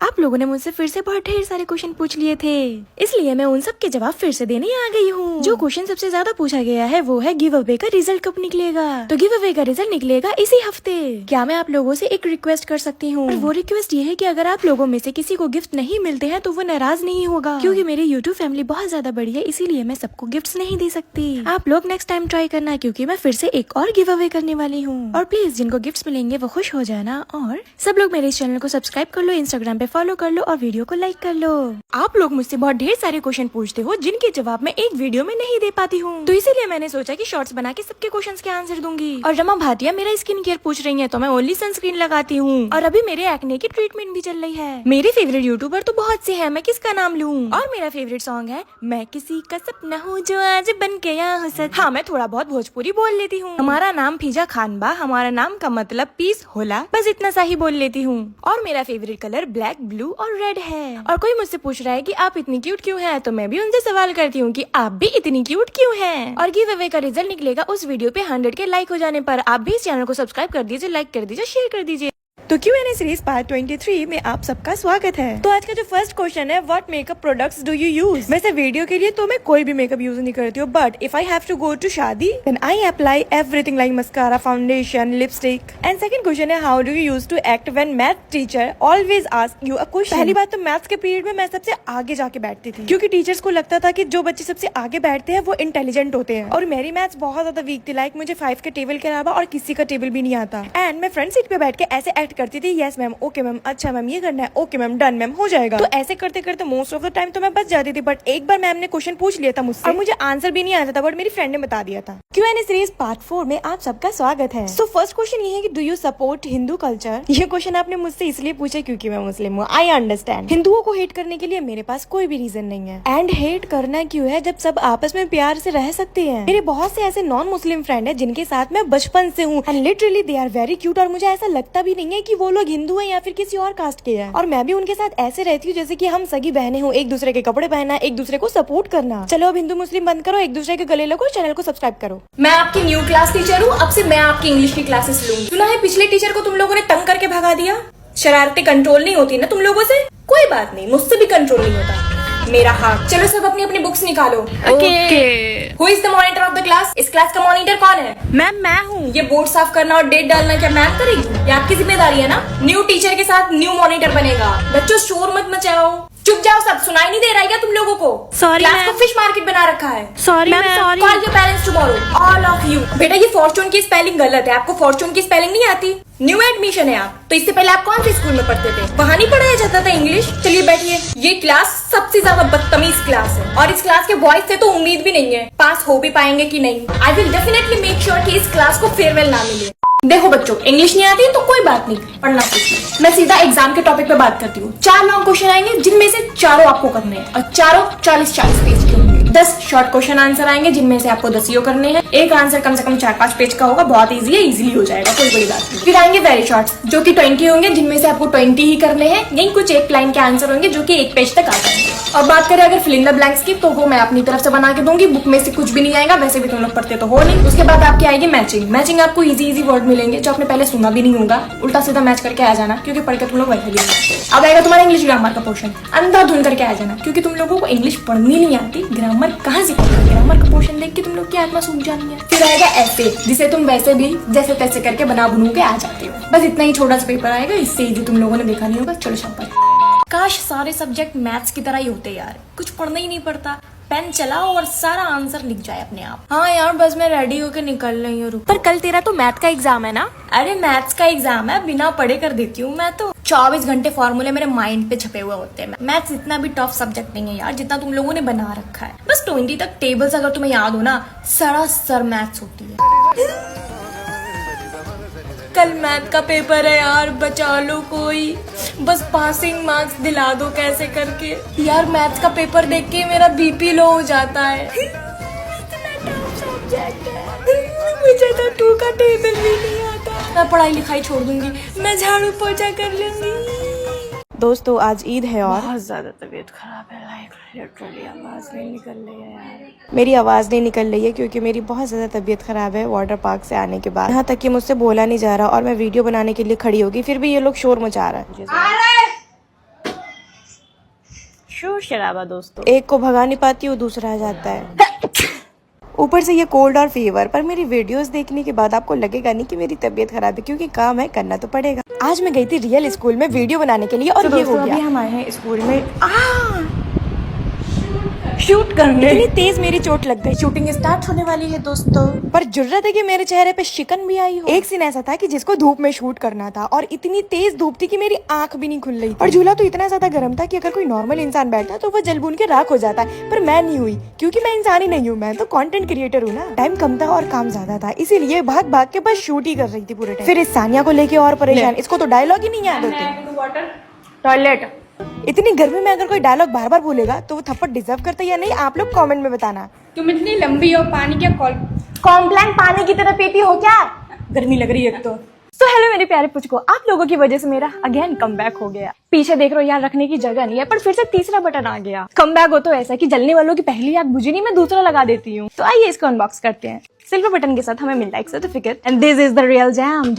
आप लोगों ने मुझसे फिर से बहुत ढेर सारे क्वेश्चन पूछ लिए थे, इसलिए मैं उन सब के जवाब फिर से देने आ गई हूँ। जो क्वेश्चन सबसे ज्यादा पूछा गया है वो है गिव अवे का रिजल्ट कब निकलेगा। तो गिव अवे का रिजल्ट निकलेगा इसी हफ्ते। क्या मैं आप लोगों से एक रिक्वेस्ट कर सकती हूँ? और वो रिक्वेस्ट ये है कि अगर आप लोगों में से किसी को गिफ्ट नहीं मिलते हैं तो वो नाराज नहीं होगा, क्योंकि मेरी यूट्यूब फैमिली बहुत ज्यादा बड़ी है, इसीलिए मैं सबको गिफ्ट नहीं दे सकती। आप लोग नेक्स्ट टाइम ट्राई करना, क्योंकि मैं फिर से एक और गिव अवे करने वाली हूँ। और प्लीज जिनको गिफ्ट मिलेंगे वो खुश हो जाना। और सब लोग मेरे इस चैनल को सब्सक्राइब कर लो, इंस्टाग्राम पे फॉलो कर लो और वीडियो को लाइक कर लो। आप लोग मुझसे बहुत ढेर सारे क्वेश्चन पूछते हो जिनके जवाब मैं एक वीडियो में नहीं दे पाती हूँ, तो इसीलिए मैंने सोचा कि शॉर्ट्स बना के सबके क्वेश्चंस के आंसर दूंगी। और रमा भाटिया मेरा स्किन केयर पूछ रही है तो मैं ओनली सनस्क्रीन लगाती हूँ, और अभी मेरे एक्ने की ट्रीटमेंट भी चल रही है। मेरे फेवरेट यूट्यूबर तो बहुत से है, मैं किसका नाम लूँ? और मेरा फेवरेट सॉन्ग है मैं किसी का सपना हूँ जो आज बन के यहाँ सच। हाँ, मैं थोड़ा बहुत भोजपुरी बोल लेती हूँ। हमारा नाम फिजा खान बा, हमारा नाम का मतलब पीस होला, बस इतना सा ही बोल लेती हूँ। और मेरा फेवरेट कलर ब्लैक, ब्लू और रेड है। और कोई मुझसे पूछ रहा है कि आप इतनी क्यूट क्यों हैं, तो मैं भी उनसे सवाल करती हूँ कि आप भी इतनी क्यूट क्यों हैं। और गिव अवे का रिजल्ट निकलेगा उस वीडियो पे 100 के लाइक हो जाने पर। आप भी इस चैनल को सब्सक्राइब कर दीजिए, लाइक कर दीजिए, शेयर कर दीजिए। तो Q&A सीरीज पार्ट 23 में आप सबका स्वागत है। तो आज का जो फर्स्ट क्वेश्चन है, what makeup products do you use? वैसे वीडियो के लिए तो मैं कोई भी मेकअप यूज नहीं करती हूँ, but if I have to go to शादी then I apply everything like mascara, foundation, lipstick. And second question है, how do you use to act when math teacher always ask you a question? पहली बात तो maths के period में मैं सबसे आगे जाके बैठती थी, क्योंकि टीचर्स को लगता था कि जो बच्चे सबसे आगे बैठते हैं वो इंटेलिजेंट होते हैं, और मेरी मैथ्स बहुत ज्यादा वीक थी। लाइक मुझे 5 के टेबल के अलावा और किसी का टेबल भी नहीं आता। एंड मैं फ्रंट सीट पे बैठ के ऐसे एक्ट करती थी, यस मैम, ओके मैम, अच्छा मैम ये करना है, ओके मैम, डन मैम, हो जाएगा। तो ऐसे करते करते मोस्ट ऑफ द टाइम तो मैं बच जाती थी, बट एक बार मैम ने क्वेश्चन पूछ लिया था मुझसे और मुझे आंसर भी नहीं आता था, बट मेरी फ्रेंड ने बता दिया था। Q&A सीरीज पार्ट 4 में आप सबका स्वागत है। सो फर्स्ट क्वेश्चन ये है कि do you support Hindu culture? ये क्वेश्चन आपने मुझसे इसलिए पूछा क्योंकि मैं मुस्लिम हूँ। I understand. हिंदुओं को हेट करने के लिए मेरे पास कोई भी रीजन नहीं है। एंड हेट करना क्यों है जब सब आपस में प्यार से रह सकते हैं। मेरे बहुत से ऐसे नॉन मुस्लिम फ्रेंड है जिनके साथ मैं बचपन से हूँ, and literally they are very cute, और मुझे ऐसा लगता भी नहीं है कि वो लोग हिंदू है या फिर किसी और कास्ट के हैं। और मैं भी उनके साथ ऐसे रहती हूँ जैसे कि हम सगी बहनें हो, एक दूसरे के कपड़े पहनना, एक दूसरे को सपोर्ट करना। चलो अब हिंदू मुस्लिम बंद करो, एक दूसरे के गले लगो, चैनल को सब्सक्राइब करो। मैं आपकी न्यू क्लास टीचर हूँ, अब से मैं आपकी इंग्लिश की क्लासेस लूंगी। सुना है पिछले टीचर को तुम लोगों ने तंग करके भगा दिया। शरारतें कंट्रोल नहीं होती ना तुम लोगों से? कोई बात नहीं, मुझसे भी कंट्रोल नहीं होता मेरा हाथ। चलो सब अपनी अपनी बुक्स निकालो। Who is the monitor of the class? इस क्लास का मॉनिटर कौन है? मैम मैं हूँ। ये बोर्ड साफ करना और डेट डालना क्या मैम करेगी? ये आपकी जिम्मेदारी है ना। न्यू टीचर के साथ न्यू मॉनिटर बनेगा। बच्चों शोर मत मचाओ, चुप जाओ सब। सुनाई नहीं दे रहा है क्या तुम लोगों को? सॉरी क्लास को फिश मार्केट बना रखा है। Sorry ma'am, sorry. Call your parents tomorrow, all of you. बेटा ये फॉर्चून की स्पेलिंग गलत है, आपको फॉर्चून की स्पेलिंग नहीं आती? न्यू एडमिशन है आप, तो इससे पहले आप कौन से स्कूल में पढ़ते थे? वहाँ नहीं पढ़ाया जाता था इंग्लिश? चलिए बैठिए। ये क्लास सबसे ज्यादा बदतमीज क्लास है, और इस क्लास के बॉयज से तो उम्मीद भी नहीं है पास हो भी पाएंगे कि नहीं। I will definitely make sure कि इस क्लास को फेयरवेल ना मिले। देखो बच्चों, इंग्लिश नहीं आती तो कोई बात नहीं, पढ़ना सीखिए। मैं सीधा एग्जाम के टॉपिक पे बात करती हूँ। 4 लॉन्ग क्वेश्चन आएंगे जिनमें से चारों आपको करने हैं, और चारों 40-40 पेज के होंगे। 10 शॉर्ट क्वेश्चन आंसर आएंगे जिनमें से आपको 10 करने हैं। एक आंसर कम से कम 4-5 पेज का होगा, बहुत इजी है, इजीली हो जाएगा, कोई बड़ी बात नहीं। फिर आएंगे वेरी शॉर्ट जो कि 20 होंगे, जिनमें से आपको 20 ही करने हैं। यही कुछ एक लाइन के आंसर होंगे जो कि 1 पेज तक आ जाएंगे। और बात करें अगर फिल इन द ब्लैंक्स की, तो वो मैं अपनी तरफ से बना के दूंगी, बुक में से कुछ भी नहीं आएगा, वैसे भी तुम लोग पढ़ते तो हो नहीं। उसके बाद आपकी आएगी मैचिंग। मैचिंग आपको इजी वर्ड मिलेंगे जो आपने पहले सुना भी नहीं होगा, उल्टा सीधा मैच करके आ जाना, क्योंकि पढ़ के तुम लोग वैसे भी नहीं। अब आएगा तुम्हारा इंग्लिश ग्रामर का पोर्शन, अंधाधुन करके आ जाना, क्योंकि तुम लोगों को इंग्लिश पढ़नी नहीं आती, ग्रामर कहाँ से पढ़ना। ग्रामर का पोर्शन देख के तुम लोग की आत्मा सूख जानी है। फिर आएगा ऐसे, जिसे तुम वैसे भी जैसे तैसे करके बना बनू के आ जाते हो। बस इतना ही छोटा सा पेपर आएगा, इससे इजी तुम लोगों ने देखा नहीं होगा। चलो शाबाश। काश सारे सब्जेक्ट मैथ्स की तरह ही होते यार, कुछ पढ़ना ही नहीं पड़ता, पेन चलाओ और सारा आंसर लिख जाए अपने आप। हाँ यार, बस मैं रेडी होके निकल रही हूँ। पर कल तेरा तो मैथ का एग्जाम है ना? अरे मैथ्स का एग्जाम है, बिना पढ़े कर देती हूँ मैं तो। 24 घंटे फॉर्मूले मेरे माइंड पे छपे हुए होते हैं। मैथ्स इतना भी टफ सब्जेक्ट नहीं है यार जितना तुम लोगों ने बना रखा है। बस 20 तक टेबल्स अगर तुम्हें याद हो ना, सरासर मैथ्स होती है। कल मैथ का पेपर है यार, बचा लो कोई, बस पासिंग मार्क्स दिला दो कैसे करके। यार मैथ्स का पेपर देख के मेरा बीपी लो हो जाता है। मुझे तो 2 का टेबल भी नहीं आता। मैं पढ़ाई लिखाई छोड़ दूंगी, मैं झाड़ू पोछा कर लूंगी। दोस्तों आज ईद है और बहुत ज्यादा तबीयत खराब है, लाइक लिटरली आवाज नहीं निकल रही है यार। मेरी आवाज़ नहीं निकल रही है क्योंकि मेरी बहुत ज़्यादा तबीयत ख़राब है वाटर पार्क से आने के बाद। यहाँ तक कि मुझसे बोला नहीं जा रहा, और मैं वीडियो बनाने के लिए खड़ी होगी फिर भी ये लोग शोर मचा रहा है। शोर शराबा दोस्तों। एक को भगा नहीं पाती हूँ, दूसरा आ जाता है। ऊपर से ये कोल्ड और फीवर। पर मेरी वीडियोस देखने के बाद आपको लगेगा नहीं कि मेरी तबीयत खराब है, क्योंकि काम है, करना तो पड़ेगा। आज मैं गई थी रियल स्कूल में वीडियो बनाने के लिए और ये हो गया। हम आए हैं स्कूल में शूट करने। इतनी तेज मेरी चोट लग गई। शूटिंग स्टार्ट होने वाली है दोस्तों। पर जुर्रत है कि मेरे चेहरे पे शिकन भी आई हो। एक सीन ऐसा था कि जिसको धूप में शूट करना था और इतनी तेज धूप थी कि मेरी आंख भी नहीं खुल रही थी। और झूला तो इतना ज्यादा गर्म था कि अगर कोई नॉर्मल इंसान बैठता तो वो जलबून के राख हो जाता है, पर मैं नहीं हुई, क्योंकि मैं इंसान ही नहीं हूँ, मैं तो कंटेंट क्रिएटर हूँ ना। टाइम कम था और काम ज्यादा था, इसीलिए भाग भाग के बस शूट ही कर रही थी पूरे टाइम। फिर इस सानिया को लेके और परेशान, इसको तो डायलॉग ही नहीं याद होते। टॉयलेट। इतनी गर्मी में अगर कोई डायलॉग बार बार बोलेगा तो वो थप्पड़ डिजर्व करता है या नहीं, आप लोग कमेंट में बताना। तुम इतनी लंबी हो, पानी क्या कॉम्प्लान पानी की तरह पीती हो क्या? गर्मी लग रही है तो। हेलो मेरे प्यारे पुचको, आप लोगों की वजह से मेरा अगेन कमबैक हो गया। पीछे देख रहे हो यार, रखने की जगह नहीं है, पर फिर से तीसरा बटन आ गया। कमबैक हो तो ऐसा कि जलने वालों की पहली आग बुझी नहीं, मैं दूसरा लगा देती हूँ। तो आइए इसको अनबॉक्स करते हैं। सिल्वर बटन के साथ हमें मिलता है एक certificate and this is the real jam.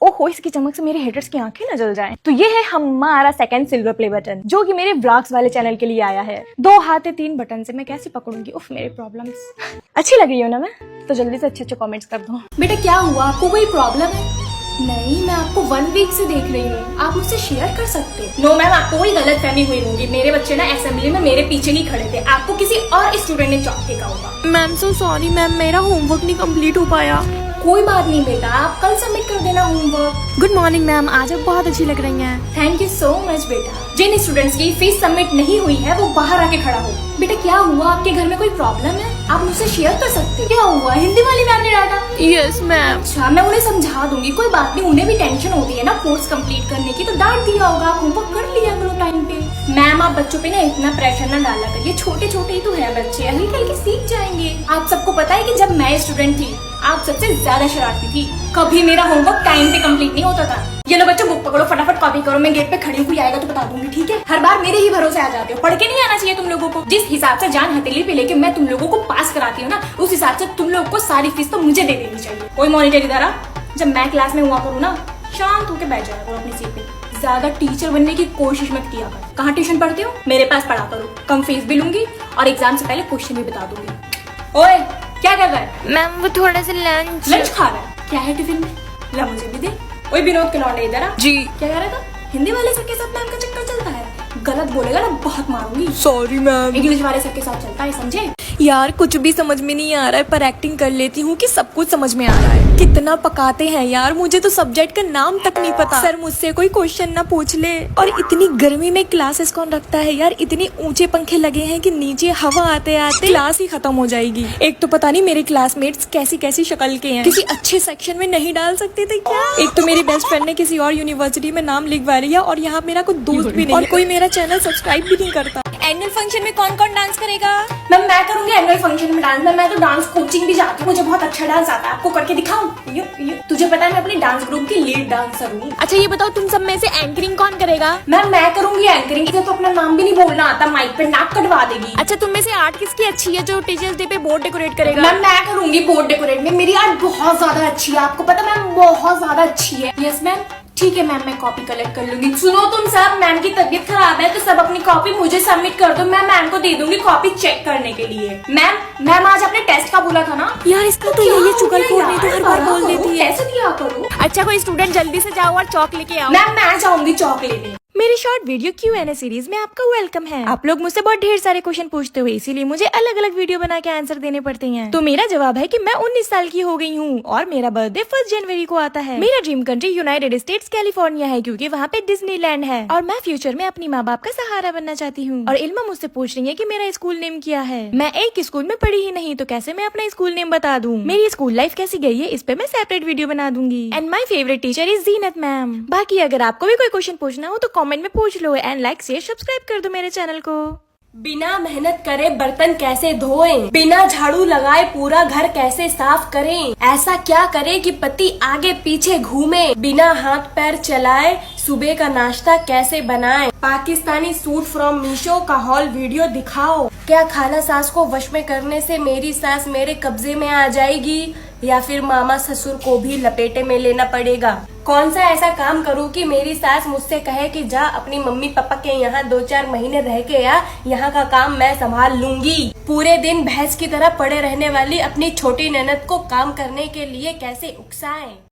ओहो, इसकी चमक से मेरे हेटर्स की आंखें न जल जाएं। तो ये है हमारा सेकंड सिल्वर प्ले बटन, जो कि मेरे व्लॉग्स वाले चैनल के लिए आया है। 2 हाथ 3 बटन से मैं कैसे पकड़ूंगी, उफ मेरे प्रॉब्लम्स। अच्छी लग रही हो ना मैं? तो जल्दी से अच्छे कमेंट्स कर दो। बेटा क्या हुआ, आपको कोई प्रॉब्लम है? नहीं, मैं आपको 1 वीक से देख रही हूँ, आप मुझसे शेयर कर सकते हैं। नो मैम, आपको कोई गलत फहमी हुई होगी। मेरे बच्चे ना असेंबली में मेरे पीछे नहीं खड़े थे, आपको किसी और स्टूडेंट ने चौक फेंका होगा। मैम सो सॉरी मैम, मेरा होमवर्क नहीं कंप्लीट हो पाया। कोई बात नहीं बेटा, आप कल सबमिट कर देना होमवर्क। गुड मॉर्निंग मैम, आज आप बहुत अच्छी लग रही हैं। थैंक यू सो मच बेटा। जिन स्टूडेंट्स की फीस सबमिट नहीं हुई है वो बाहर आके खड़ा हो। बेटा क्या हुआ, आपके घर में कोई प्रॉब्लम है? आप मुझसे शेयर कर सकते हैं। क्या हुआ, हिंदी वाली मैम ने डांटा? Yes ma'am. अच्छा, मैं उन्हें समझा दूंगी, कोई बात नहीं, उन्हें भी टेंशन होती है ना कोर्स कंप्लीट करने की, तो डांट दिया होगा। आप होमवर्क कर लिया करो टाइम पे। मैम आप बच्चों पे ना इतना प्रेशर ना डाला करिए, छोटे छोटे ही तो है बच्चे, हल्के हल्के सीख जाएंगे। आप सबको पता है कि जब मैं स्टूडेंट थी आप सबसे ज्यादा शरारती थी, कभी मेरा होमवर्क टाइम पे कंप्लीट नहीं होता था। ये लो बच्चों, बुक पकड़ो, फटाफट कॉपी करो, मैं गेट पे खड़ी हूँ, कोई आएगा तो बता दूंगी, ठीक है? हर बार मेरे ही भरोसे आ जाते हो, पढ़ के नहीं आना चाहिए तुम लोगों को। जिस हिसाब से जान हथेली पे लेके मैं तुम लोगों को पास कराती हूँ ना, उस हिसाब से तुम लोगों को सारी फीस तो मुझे दे देनी चाहिए। कोई मॉनिटर इधर आ, जब मैं क्लास में हुआ करूँ ना, शांत होकर बैठ जाया करो अपनी सीट पे, ज्यादा टीचर बनने की कोशिश मत किया कर। कहाँ ट्यूशन पढ़ते हो? मेरे पास पढ़ा करो, कम फीस भी लूंगी और एग्जाम से पहले क्वेश्चन भी बता दूंगी। ओए क्या कर रहा है? मैम वो थोड़ा सा लंच खा रहा है। क्या है टिफिन में? ला मुझे भी दे। ओए विनोद के लौंडे इधर आ। जी। क्या कह रहा था? हिंदी वाले सर के साथ मैम का चक्कर चलता है, गलत बोलेगा ना बहुत मारूंगी। Sorry ma'am. इंग्लिश वाले सर के साथ चलता है, समझे? यार कुछ भी समझ में नहीं आ रहा है, पर एक्टिंग कर लेती हूँ कि सब कुछ समझ में आ रहा है। कितना पकाते हैं यार, मुझे तो सब्जेक्ट का नाम तक नहीं पता। सर मुझसे कोई क्वेश्चन ना पूछ ले। और इतनी गर्मी में क्लासेस कौन रखता है यार, इतने ऊंचे पंखे लगे हैं कि नीचे हवा आते आते क्लास ही खत्म हो जाएगी। एक तो पता नहीं मेरे क्लासमेट्स कैसी कैसी शक्ल के हैं, किसी अच्छे सेक्शन में नहीं डाल सकते थे क्या? एक तो मेरी बेस्ट फ्रेंड ने किसी और यूनिवर्सिटी में नाम लिखवा लिया और यहाँ मेरा कोई दोस्त भी नहीं और कोई मेरा चैनल सब्सक्राइब भी नहीं करता। एनुअल फंक्शन में कौन कौन डांस करेगा? मैम मैं करूंगी एनुअल फंक्शन में डांस। मैं तो डांस कोचिंग भी जाती हूँ, मुझे बहुत अच्छा डांस आता है, आपको करके दिखाऊं? तुझे पता है मैं अपने डांस ग्रुप की लीड डांसर हूँ। अच्छा ये बताओ तुम सब में से एंकरिंग कौन करेगा? मैम मैं करूंगी एंकरिंग। तो अपना नाम भी नहीं बोलना आता, माइक पे नाक कटवा देगी। अच्छा तुम में से आर्ट किसकी अच्छी है जो टीचर्स डे पे बोर्ड डेकोरेट करेगा? मैम मैं करूंगी बोर्ड डेकोरेट में, मेरी आर्ट बहुत ज्यादा अच्छी है, आपको पता मैम बहुत ज्यादा अच्छी है। यस मैम, ठीक है मैम, मैं कॉपी कलेक्ट कर लूंगी। सुनो तुम सब, मैम की तबीयत खराब है तो सब अपनी कॉपी मुझे सबमिट कर दो, मैं मैम को दे दूंगी कॉपी चेक करने के लिए। मैम आज आपने टेस्ट का बोला था ना यार, इसका तो ये चुगलखोर नहीं तो हर बार बोल देती है। कैसे दिया करूं? अच्छा कोई स्टूडेंट जल्दी से जाओ और चौक लेके आओ। मैम मैं जाऊंगी चौक लेने। मेरी शॉर्ट वीडियो Q&A सीरीज में आपका वेलकम है। आप लोग मुझसे बहुत ढेर सारे क्वेश्चन पूछते हुए, इसीलिए मुझे अलग अलग वीडियो बना के आंसर देने पड़ते हैं। तो मेरा जवाब है कि मैं 19 साल की हो गई हूँ और मेरा बर्थडे 1 जनवरी को आता है। मेरा dream country United states California है, क्योंकि वहाँ पे डिज्नीलैंड है और मैं फ्यूचर में अपनी माँ बाप का सहारा बनना चाहती हूँ। और इल्मा मुझसे पूछ रही है कि मेरा स्कूल नेम क्या है। मैं एक स्कूल में पढ़ी ही नहीं, तो कैसे मैं अपना स्कूल नेम बता दूँ? मेरी स्कूल लाइफ कैसी गई है इस पे मैं सेपरेट वीडियो बना दूंगी। And my favourite teacher is Zeenat ma'am. बाकी अगर आपको भी कोई क्वेश्चन पूछना हो तो कॉमेंट में पूछ लो एंड लाइक शेयर सब्सक्राइब कर दो मेरे चैनल को। बिना मेहनत करे बर्तन कैसे धोएं? बिना झाड़ू लगाए पूरा घर कैसे साफ करें? ऐसा क्या करे कि पति आगे पीछे घूमे? बिना हाथ पैर चलाए सुबह का नाश्ता कैसे बनाएं? पाकिस्तानी सूट फ्रॉम मीशो का हॉल वीडियो दिखाओ। क्या खाला सास को वश में करने से मेरी सास मेरे कब्जे में आ जाएगी? या फिर मामा ससुर को भी लपेटे में लेना पड़ेगा? कौन सा ऐसा काम करूँ कि मेरी सास मुझसे कहे कि जा अपनी मम्मी पापा के यहाँ 2-4 महीने रह के या यहाँ का काम मैं संभाल लूंगी। पूरे दिन भैंस की तरह पड़े रहने वाली अपनी छोटी ननद को काम करने के लिए कैसे उकसाएं।